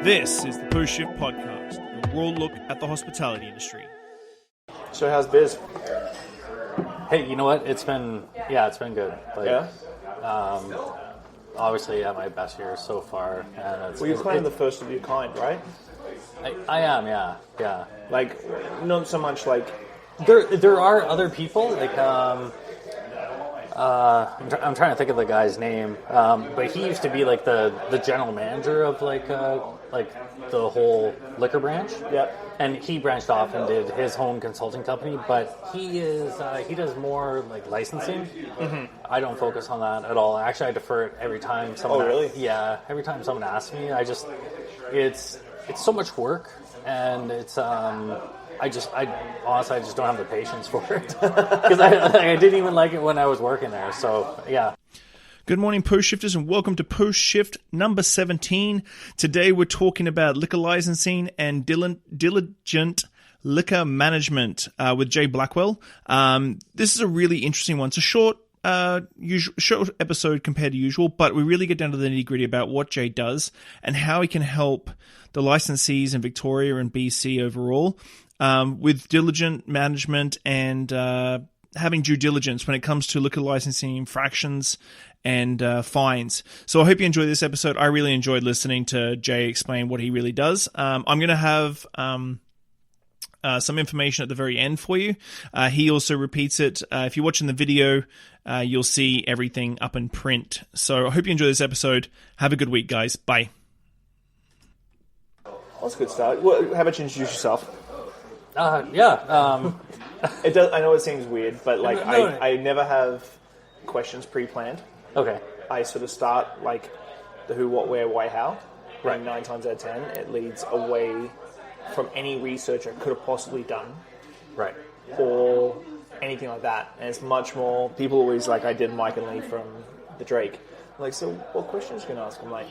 This is the Post Shift Podcast, a raw look at the hospitality industry. So how's biz? Hey, you know what? It's been good. Like, Yeah? Obviously, at my best year so far. And Well, you're kind of the first of your kind, right? I am, yeah. Like, not so much like... There are other people, like, I'm trying to think of the guy's name, but he used to be like the general manager of like the whole liquor branch. Yep. And he branched off and did his own consulting company, but he does more like licensing. Mm-hmm. I don't focus on that at all. Actually, I defer it every time someone. Oh, really? Yeah, every time someone asks me, it's so much work, and it's I honestly just don't have the patience for it because I didn't even like it when I was working there. So yeah. Good morning, Post Shifters, and welcome to Post Shift number 17. Today we're talking about liquor licensing and diligent liquor management with Jay Blackwell. This is a really interesting one. It's a short episode compared to usual, but we really get down to the nitty-gritty about what Jay does and how he can help the licensees in Victoria and BC overall with diligent management and having due diligence when it comes to liquor licensing infractions and fines. So I hope you enjoy this episode. I really enjoyed listening to Jay explain what he really does. I'm going to have some information at the very end for you. He also repeats it. If you're watching the video, you'll see everything up in print. So I hope you enjoy this episode. Have a good week, guys. Bye. That's a good start. Well, how about you introduce yourself? Yeah. It does. I know it seems weird, but like No. I never have questions pre-planned. Okay. I sort of start like the who, what, where, why, how. Right. And 9 times out of 10, it leads away from any research I could have possibly done. Right. Or anything like that. And it's much more, people always like, I did Mike and Lee from the Drake. Like, so what questions are you going to ask? I'm like,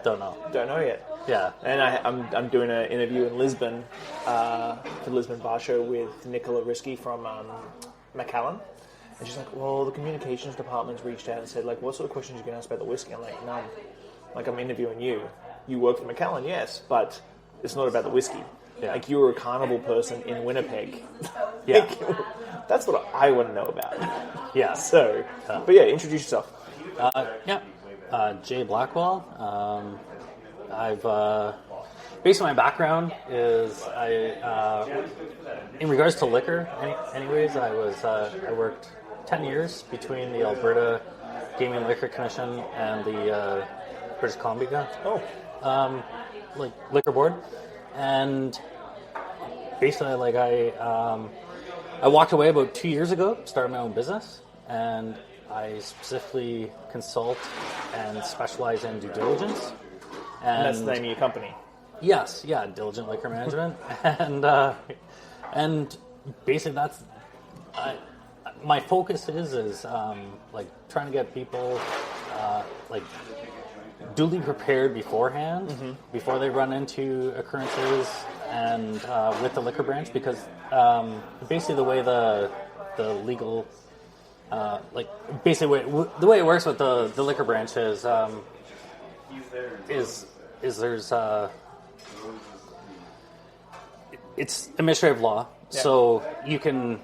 Don't know. don't know yet. Yeah. And I'm doing an interview in Lisbon, for the Lisbon Bar Show with Nicola Risky from Macallan. And she's like, well, the communications department's reached out and said, like, what sort of questions are you going to ask about the whiskey? I'm like, none. Like, I'm interviewing you. You work for Macallan, yes, but it's not about the whiskey. Yeah. Like, you're a carnival person in Winnipeg. Yeah. Like, that's what I want to know about. Yeah. So, but yeah, introduce yourself. Jay Blackwell. I've basically my background is in regards to liquor. Anyways, I worked 10 years between the Alberta Gaming Liquor Commission and the British Columbia liquor board, and basically I walked away about 2 years ago, started my own business, and I specifically consult and specialize in due diligence. And That's the name of your company. Yes, yeah, diligent liquor management, and basically that's my focus is like trying to get people like duly prepared beforehand, before they run into occurrences, and with the liquor branch, because basically the way the legal basically the way it works with the liquor branch is there's it's administrative law. Yeah. So you can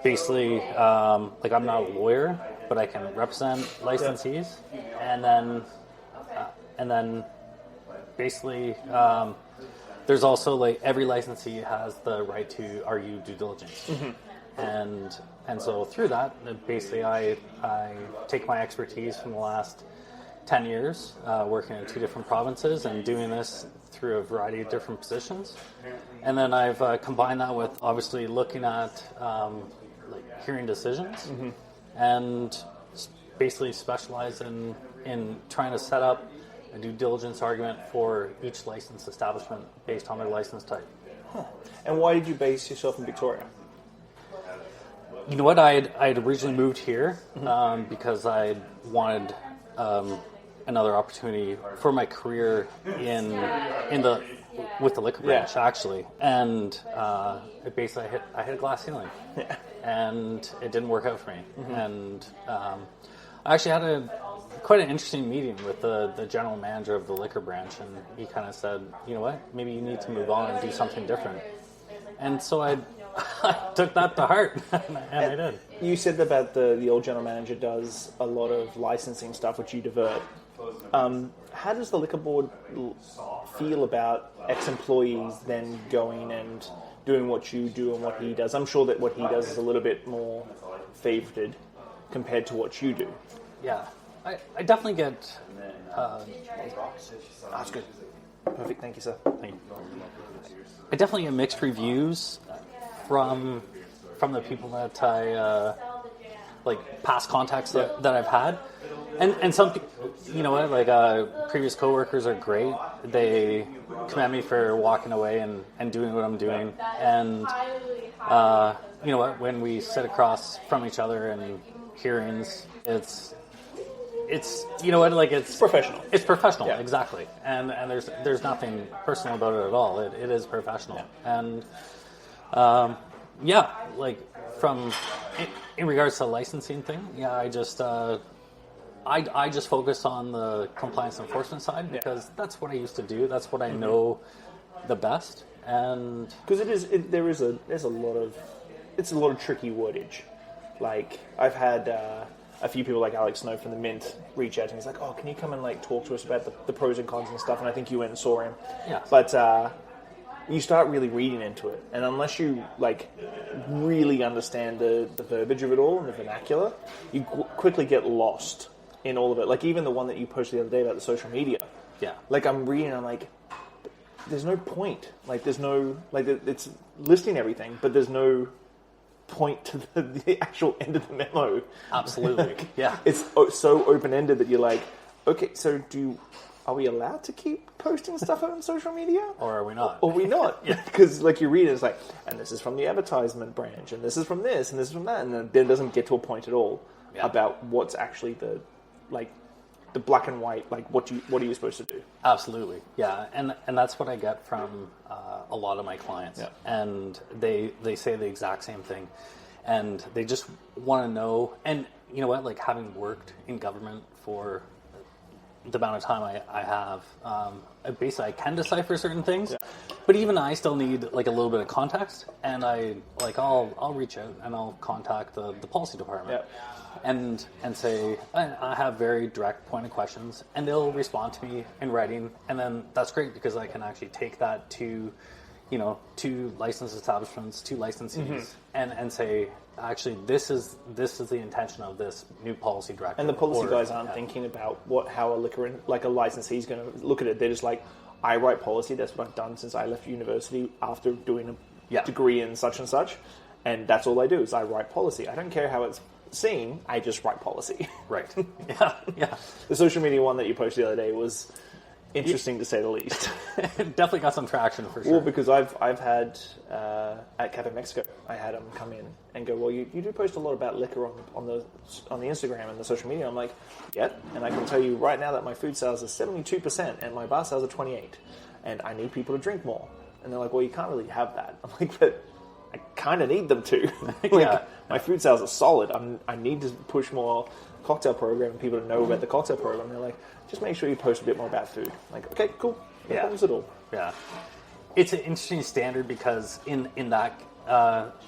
basically like, I'm not a lawyer, but I can represent licensees, and then basically there's also like every licensee has the right to argue due diligence. And so through that, basically I take my expertise from the last 10 years working in 2 different provinces and doing this through a variety of different positions. And then I've combined that with obviously looking at like hearing decisions, and basically specialize in trying to set up a due diligence argument for each licensed establishment based on their license type. Huh. And why did you base yourself in Victoria? You know what? I'd originally moved here because I wanted another opportunity for my career with the liquor branch, actually, and it basically I hit a glass ceiling, and it didn't work out for me. And I actually had quite an interesting meeting with the general manager of the liquor branch, and he kind of said, you know what, maybe you need to move on and do something different. And so I took that to heart, and I did. You said about the old general manager does a lot of licensing stuff, which you divert. How does the liquor board feel about ex-employees then going and doing what you do and what he does? I'm sure that what he does is a little bit more favoured compared to what you do. Yeah, I definitely get... That's good. Perfect, thank you, sir. Thank you. I definitely get mixed reviews from the people that I... like past contacts that I've had, and some, you know what, like previous coworkers are great. They commend me for walking away and doing what I'm doing, and you know what, when we sit across from each other in hearings, it's you know what, like it's professional. It's professional, yeah. Exactly, and there's nothing personal about it at all. It is professional, and yeah, like from. In regards to the licensing thing, yeah, I just focus on the compliance enforcement side because that's what I used to do. That's what I know the best, and because there's a lot of tricky wordage. Like I've had a few people like Alex Snow from the Mint reach out to me. He's like, "Oh, can you come and like talk to us about the pros and cons and stuff?" And I think you went and saw him. Yeah. But you start really reading into it, and unless you like really understand the verbiage of it all and the vernacular, you quickly get lost in all of it. Like even the one that you posted the other day about the social media. Yeah. Like I'm reading, and I'm like, there's no point. Like there's no like it's listing everything, but there's no point to the actual end of the memo. Absolutely. Yeah. It's so open ended that you're like, okay, so are we allowed to keep posting stuff on social media? Or are we not? Or are we not? Yeah. Because like you read it, it's like, and this is from the advertisement branch, and this is from this, and this is from that, and then it doesn't get to a point at all about what's actually the black and white, like what are you supposed to do? Absolutely, yeah, and that's what I get from a lot of my clients, and they say the exact same thing, and they just want to know, and you know what, like having worked in government for the amount of time I have, basically I can decipher certain things, but even I still need like a little bit of context, and I'll reach out and I'll contact the policy department and say I have very direct pointed questions, and they'll respond to me in writing, and then that's great because I can actually take that to licensed establishments, to licensees, and say, actually, this is the intention of this new policy directive. And the policy guys aren't thinking about how a licensee is going to look at it. They're just like, I write policy. That's what I've done since I left university after doing a degree in such and such, and that's all I do is I write policy. I don't care how it's seen. I just write policy. Right. Yeah. The social media one that you posted the other day was interesting to say the least. Definitely got some traction for sure. Well, because I've had at Cafe Mexico, I had them come in and go, well, you do post a lot about liquor on the Instagram and the social media. I'm like, yeah, and I can tell you right now that my food sales are 72% and my bar sales are 28%, and I need people to drink more. And they're like, well, you can't really have that. I'm like, but I kind of need them to. My food sales are solid. I need to push more cocktail program and people to know about the cocktail program. They're like, just make sure you post a bit more about food. I'm like, okay, cool. No problems at all. Yeah. It's an interesting standard because in that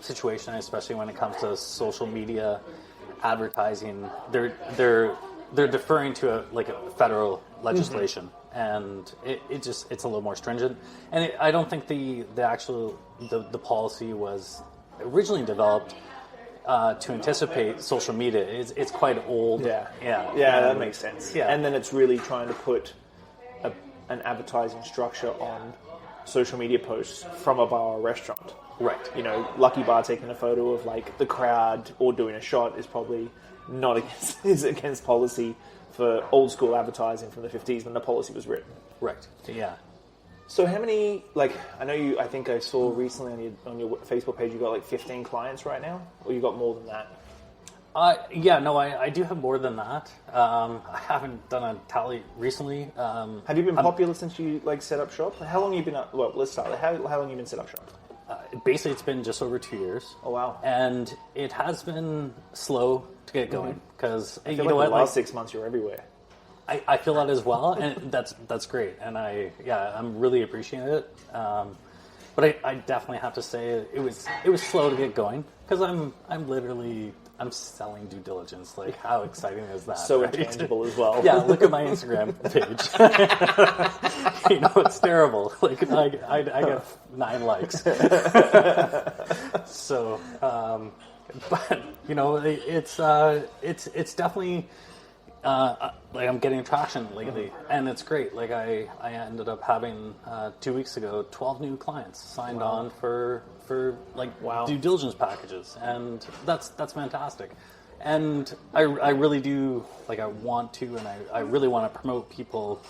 situation, especially when it comes to social media advertising, they're deferring to a federal legislation, and it's a little more stringent. And I don't think the policy was originally developed to anticipate social media. It's quite old. Yeah, that makes sense. Yeah. And then it's really trying to put an advertising structure on social media posts from a bar or restaurant. Right. Lucky Bar taking a photo of like the crowd or doing a shot is probably not against policy for old school advertising from the 50s when the policy was written. Right. Yeah. So how many, I think I saw recently on your Facebook page you got like 15 clients right now, or you got more than that? I do have more than that. I haven't done a tally recently. Have you been popular since you set up shop? How long have you been let's start. How long have you been set up shop? Basically, it's been just over 2 years. Oh, wow. And it has been slow to get going because I feel like the last 6 months you're everywhere. I feel that as well, and that's great, and I'm really appreciating it. But I definitely have to say it was slow to get going because I'm selling due diligence. Like, how exciting is that? So right? intangible as well. Yeah, look at my Instagram page. It's terrible. Like, I get 9 likes. So, but it's definitely. Like, I'm getting traction lately, and it's great. Like, I ended up having 2 weeks ago 12 new clients signed on for due diligence packages, and that's fantastic. And I really do, like, I want to, and I really want to promote people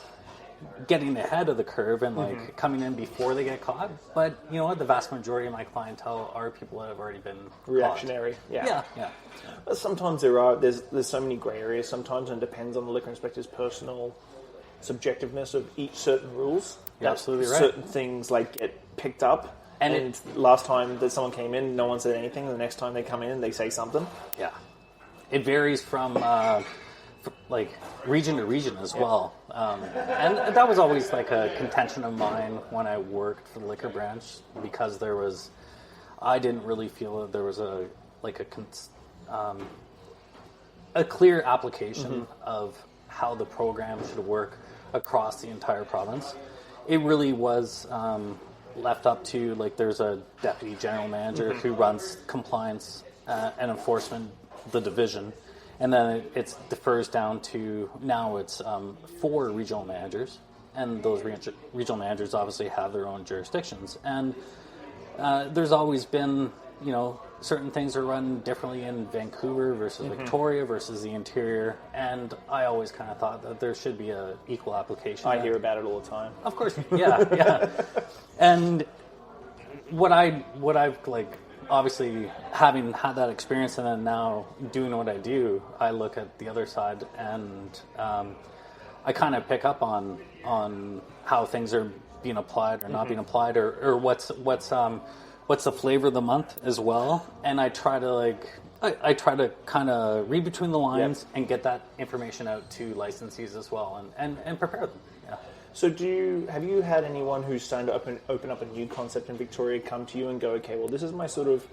getting ahead of the curve and like coming in before they get caught. But you know what? The vast majority of my clientele are people that have already been reactionary. Caught. Yeah. But sometimes there's so many grey areas. Sometimes it depends on the liquor inspector's personal subjectiveness of each certain rules. You're absolutely right. Certain things like get picked up. And last time that someone came in, no one said anything. The next time they come in, they say something. Yeah. It varies from like region to region as well. And that was always like a contention of mine when I worked for the liquor branch, because I didn't really feel that there was a clear application of how the program should work across the entire province. It really was left up to, like, there's a deputy general manager who runs compliance and enforcement, the division, and then it differs down to, now it's 4 regional managers, and those regional managers obviously have their own jurisdictions, and there's always been, you know, certain things are run differently in Vancouver versus Victoria versus the interior, and I always kind of thought that there should be a equal application. I hear about it all the time. Of course, yeah. And what I've, like, obviously having had that experience and then now doing what I do, I look at the other side, and I kind of pick up on how things are being applied or not being applied, or what's the flavor of the month as well, and I try to kind of read between the lines and get that information out to licensees as well, and prepare them. Yeah. So have you had anyone who's starting to open up a new concept in Victoria come to you and go, okay, well, this is my sort of,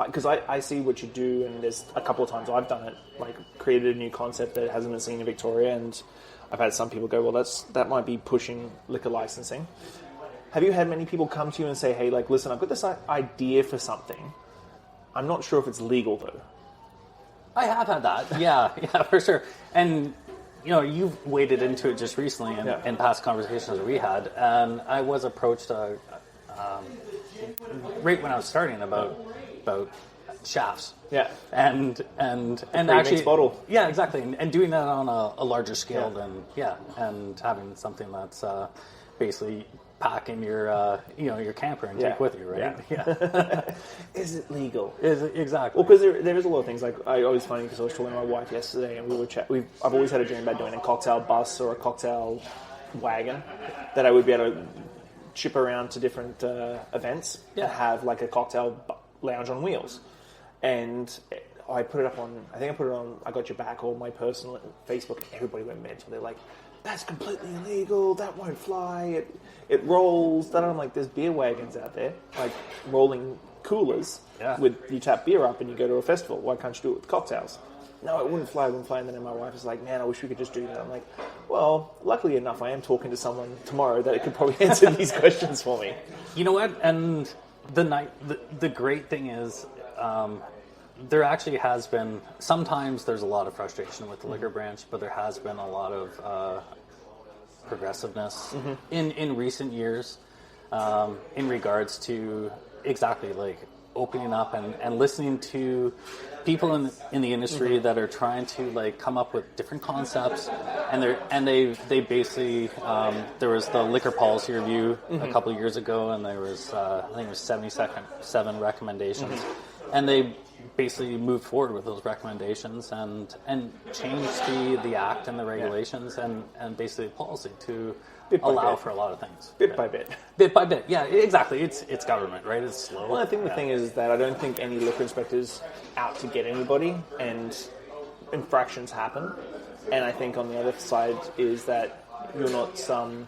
because I see what you do, and there's a couple of times I've done it, like created a new concept that hasn't been seen in Victoria, and I've had some people go, well, that might be pushing liquor licensing. Have you had many people come to you and say, hey, like, listen, I've got this idea for something. I'm not sure if it's legal, though. I have had that. Yeah, for sure. And, you know, you've waded into it just recently in past conversations that we had. And I was approached right when I was starting about shafts. Yeah. And actually, bottle. Yeah, exactly. And doing that on a larger scale and having something that's basically pack in your your camper and take with you, right? Yeah. Is it legal? Exactly. Well, because there is a lot of things. Like, I always funny because I was talking to my wife yesterday, and we were I've always had a dream about doing a cocktail bus or a cocktail wagon that I would be able to ship around to different events and have like a cocktail lounge on wheels. And I put it up on, I Got Your Back, or my personal Facebook. Everybody went mental. They're like, that's completely illegal, that won't fly, it rolls. Then I'm like, there's beer wagons out there, like rolling coolers with, you tap beer up and you go to a festival. Why can't you do it with cocktails? No, it wouldn't fly. And then my wife is like, man, I wish we could just do that. I'm like, well, luckily enough, I am talking to someone tomorrow that could probably answer these questions for me. You know what? And the great thing is, there actually has been, sometimes there's a lot of frustration with the liquor branch, but there has been a lot of progressiveness in recent years in regards to exactly like opening up and listening to people in the industry that are trying to like come up with different concepts, and they basically there was the liquor policy review a couple of years ago, and there was I think it was 77 recommendations, and they basically moved forward with those recommendations and changed the act and the regulations and basically the policy to allow for a lot of things. Bit by bit. Bit by bit, yeah, exactly. It's government, right? It's slow. Well, I think the thing is that I don't think any liquor inspector's out to get anybody, and infractions happen. And I think on the other side is that you're not some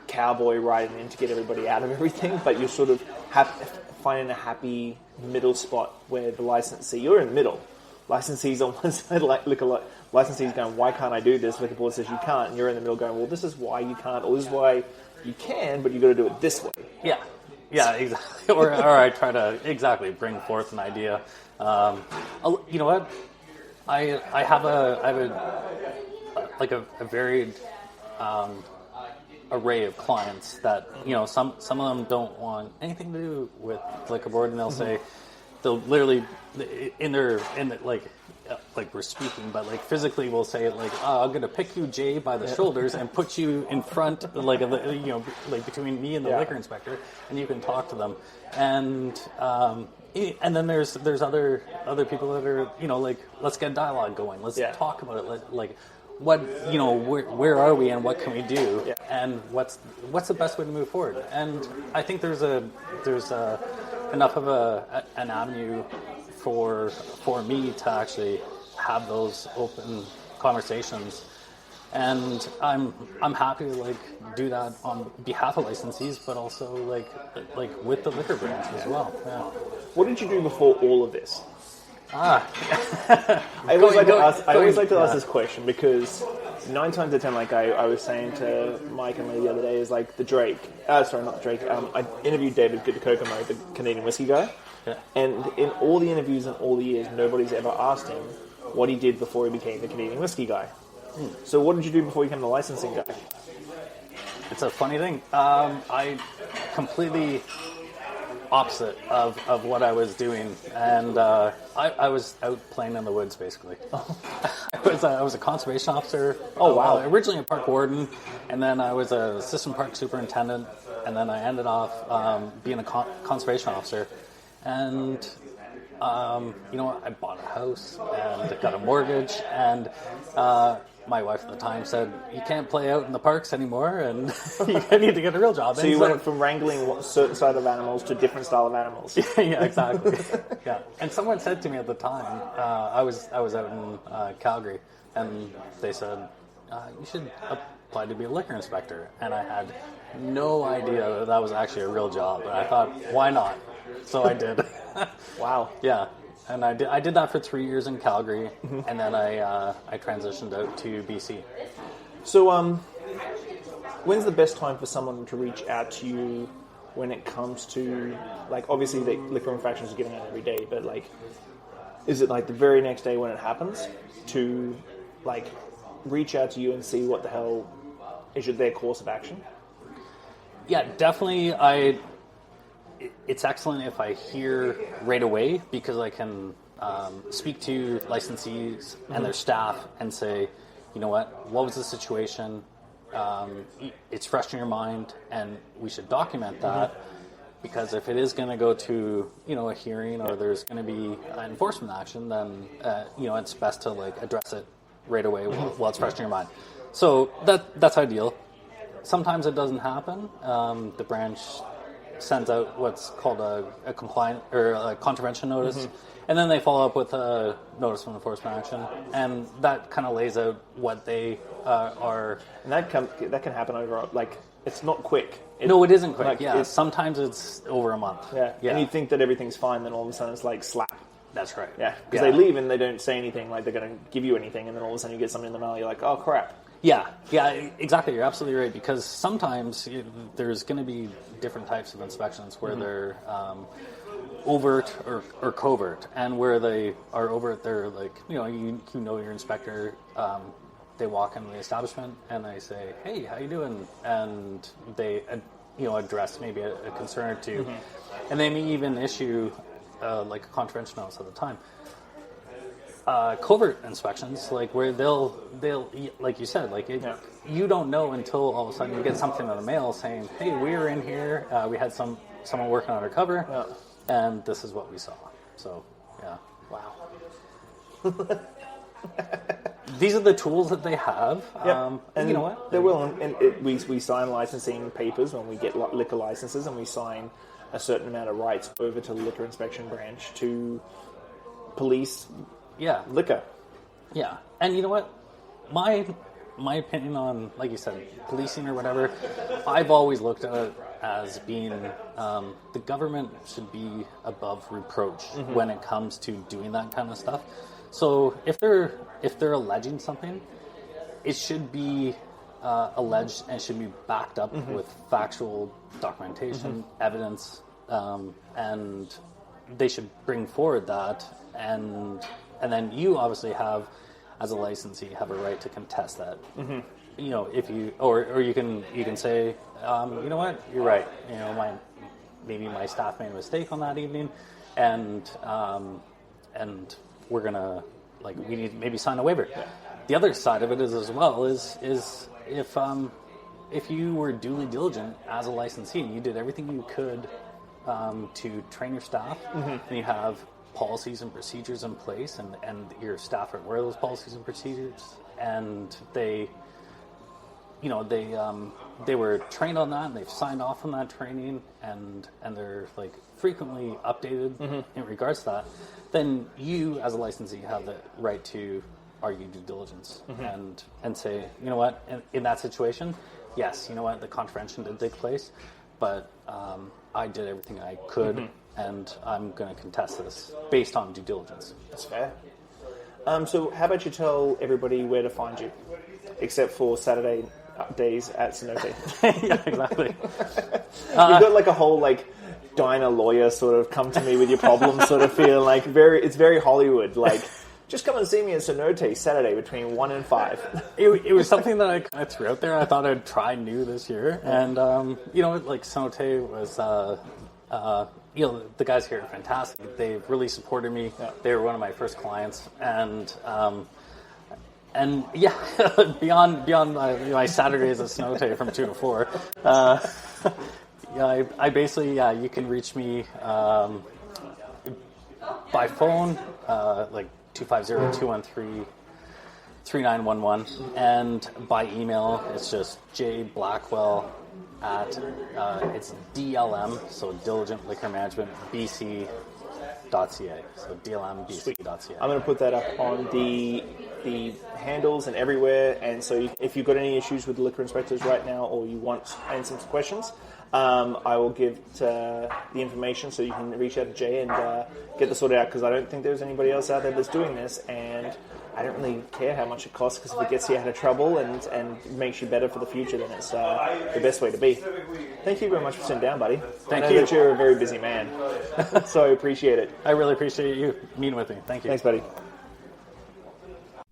cowboy riding in to get everybody out of everything, but you're sort of finding a happy middle spot where the licensee, you're in the middle. Licensees on one side, like licensees going, why can't I do this? Liquor board says you can't, and you're in the middle going, well, this is why you can't, or this is why you can, but you've got to do it this way. Yeah. Yeah, exactly. or I try to bring forth an idea. You know what? I have a varied array of clients that, some of them don't want anything to do with liquor board, and they'll literally like we're speaking, but like physically we'll say like, oh, I'm gonna pick you, Jay, by the shoulders and put you in front, like between me and the liquor inspector, and you can talk to them. And then there's other people that are like, let's get dialogue going, let's talk about it, like what where are we and what can we do, and what's the best way to move forward. And I think there's enough of an avenue for me to actually have those open conversations, and I'm happy to do that on behalf of licensees, but also like with the liquor branch as well. Yeah. What did you do before all of this? I always like to ask this question because 9 times out of 10, like I was saying to Mike and Lee the other day, is like not the Drake. I interviewed David Kokomo, the Canadian whiskey guy. Yeah. And in all the interviews and all the years, nobody's ever asked him what he did before he became the Canadian whiskey guy. So what did you do before you became the licensing guy? It's a funny thing. I completely opposite of what I was doing, and I was out playing in the woods basically. I was a conservation officer. Oh wow! Originally a park warden, and then I was an assistant park superintendent, and then I ended off being a conservation officer. And I bought a house and got a mortgage, and my wife at the time said, you can't play out in the parks anymore, and you need to get a real job. So you went from wrangling a certain side of animals to a different style of animals. Yeah, exactly. Yeah. And someone said to me at the time, I was out in Calgary, and they said, you should apply to be a liquor inspector. And I had no idea that was actually a real job. And I thought, why not? So I did. Wow. Yeah. And I did that for 3 years in Calgary, and then I transitioned out to BC. So, when's the best time for someone to reach out to you when it comes to, obviously the liquor infractions are given out every day, but is it the very next day when it happens to reach out to you and see what the hell is their course of action? Yeah, definitely. It's excellent if I hear right away, because I can speak to licensees and their staff and say, you know what was the situation? It's fresh in your mind, and we should document that, because if it is going to go to a hearing, or there's going to be enforcement action, then it's best to address it right away while it's fresh in your mind. So that's ideal. Sometimes it doesn't happen. The branch sends out what's called a compliant or a contravention notice, and then they follow up with a notice of enforcement action, and that kind of lays out what they are. And that can happen over it's not quick. No, it isn't quick. Sometimes it's over a month. Yeah, and you think that everything's fine, then all of a sudden it's slap. That's right. Yeah, because they leave and they don't say anything they're going to give you anything, and then all of a sudden you get something in the mail. You're like, oh crap. Yeah, exactly. You're absolutely right, because sometimes there's going to be different types of inspections where they're overt or covert, and where they are overt, they're you know your inspector. They walk into the establishment and they say, "Hey, how you doing?" And they address maybe a concern or two, and they may even issue a contravention notice at the time. Covert inspections, where they'll like you said, you don't know until all of a sudden you get something in the mail saying, "Hey, we were in here. We had someone working undercover, and this is what we saw." So, yeah, wow. These are the tools that they have. And you know what? They will. And we sign licensing papers when we get liquor licenses, and we sign a certain amount of rights over to the liquor inspection branch to police. Yeah. Liquor. Yeah. And you know what? my opinion on, like you said, policing or whatever, I've always looked at it as being the government should be above reproach when it comes to doing that kind of stuff. So if they're alleging something, it should be alleged and should be backed up with factual documentation, evidence, and they should bring forward that, and then you obviously have, as a licensee, have a right to contest that. You know, if you or you can say, you know what, you're right. You know, maybe my staff made a mistake on that evening, and we're gonna, like, we need to maybe sign a waiver. Yeah. The other side of it is as well is if you were duly diligent as a licensee, you did everything you could to train your staff, and you have policies and procedures in place, and your staff are aware of those policies and procedures, and they were trained on that, and they've signed off on that training, and they're like frequently updated in regards to that, then you as a licensee have the right to argue due diligence and say, you know what, in that situation, yes, you know what, the contravention did take place, but I did everything I could, and I'm going to contest this based on due diligence. That's fair. So how about you tell everybody where to find you, except for Saturday days at Cenote? Yeah, exactly. You've got like a whole like diner lawyer sort of come to me with your problems sort of feel, like it's very Hollywood, like just come and see me at Cenote Saturday between 1 and 5. It was something that I kind of threw out there. I thought I'd try new this year, and you know, like Cenote was. You know, the guys here are fantastic. They've really supported me. Yeah. They were one of my first clients, and yeah, beyond my Saturdays at Cenote from 2 to 4. Yeah, I basically, you can reach me by phone, like 250-213-3911, and by email it's just jblackwell at it's DLM, so Diligent Liquor Management BC.ca, so DLMBC.ca. I'm going to put that up on the handles and everywhere, and so if you've got any issues with the liquor inspectors right now, or you want answers to questions, I will give the information so you can reach out to Jay and get this sorted out, because I don't think there's anybody else out there that's doing this, and I don't really care how much it costs, because if it gets you out of trouble and makes you better for the future, then it's the best way to be. Thank you very much for sitting down, buddy. Thank I know you. that you're a very busy man, so I appreciate it. I really appreciate you meeting with me. Thank you. Thanks, buddy.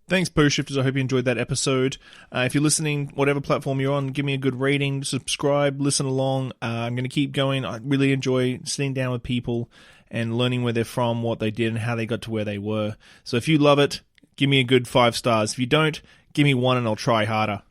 Thanks, Post Shifters. I hope you enjoyed that episode. If you're listening, whatever platform you're on, give me a good rating, subscribe, listen along. I'm going to keep going. I really enjoy sitting down with people and learning where they're from, what they did, and how they got to where they were. So if you love it, give me a good 5 stars. If you don't, give me 1 and I'll try harder.